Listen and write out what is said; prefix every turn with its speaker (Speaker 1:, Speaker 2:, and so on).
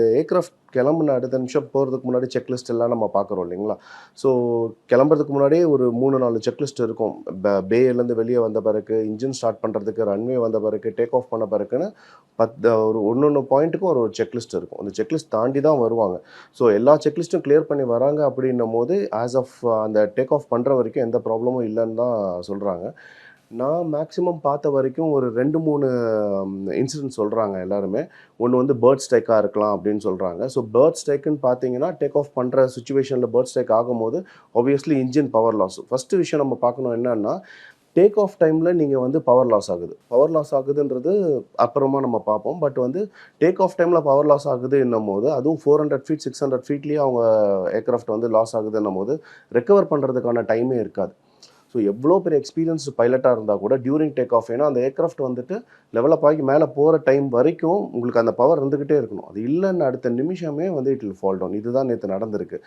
Speaker 1: Aircraft கிளம்புன அடுத்த நிமிஷம் போகிறதுக்கு முன்னாடி செக்லிஸ்ட் எல்லாம் நம்ம பார்க்குறோம் இல்லைங்களா? ஸோ கிளம்புறதுக்கு முன்னாடியே ஒரு 3, 4 செக்லிஸ்ட் இருக்கும். பேலேருந்து வெளிய வந்த பிறகு, இன்ஜின் ஸ்டார்ட் பண்ணுறதுக்கு, ரன்வே வந்த பிறகு, டேக் ஆஃப் பண்ண பிறகுன்னு ஒரு ஒன்னொன்னு பாயிண்ட்டுக்கும் ஒரு செக்லிஸ்ட் இருக்கும். அந்த செக்லிஸ்ட் தாண்டி தான் வருவாங்க. ஸோ எல்லா செக்லிஸ்ட்டும் கிளியர் பண்ணி வராங்க அப்படின்னும்போது, ஆஸ் ஆஃப் அந்த டேக் ஆஃப் பண்ணுற வரைக்கும் எந்த ப்ராப்ளமும் இல்லன்னு தான் சொல்றாங்க. நான் மேக்ஸிமம் பார்த்த வரைக்கும் ஒரு 2, 3 இன்சிடென்ட் சொல்றாங்க எல்லாருமே. ஒண்ணு வந்து பேர்ட் ஸ்ட்ரைக்கா இருக்கலாம் அப்படின்னு சொல்றாங்க. ஸோ பேர்ட் ஸ்ட்ரைக்குன்னு பார்த்தீங்கன்னா, டேக் ஆஃப் பண்ற சிச்சுவேஷன்ல பேர்ட் ஸ்ட்ரைக் ஆகும்போது, obviously engine power loss. First விஷயம் நம்ம பார்க்கணும் என்னன்னா, டேக் ஆஃப் டைம்ல நீங்க வந்து பவர் லாஸ் ஆகுது. பவர் லாஸ் ஆகுதுன்றது அப்புறமா நம்ம பார்ப்போம். பட் வந்து டேக் ஆஃப் டைம்ல பவர் லாஸ் ஆகுதுன்னும்போது, அதுவும் 400 ஃபீட், 600 ஃபீட்லயே அவங்க ஏர்கிராஃப்ட் வந்து லாஸ் ஆகுதுன்னும்போது, ரெக்கவர் பண்றதுக்கான டைமே இருக்காது. ஸோ எவ்வளோ பெரிய எக்ஸ்பீரியன்ஸ்டு பைலட்டாக இருந்தால் கூட டியூரிங் டேக் ஆஃப் ஏன்னா அந்த ஏர்கிராஃப்ட் வந்துட்டு டெவலப் ஆகி மேலே போகிற டைம் வரைக்கும் உங்களுக்கு அந்த பவர் இருந்துக்கிட்டே இருக்கணும். அது இல்லைன்னு அடுத்த நிமிஷமே வந்து இட் வில் ஃபால் டவுன். இதுதான் நேற்று நடந்திருக்கு.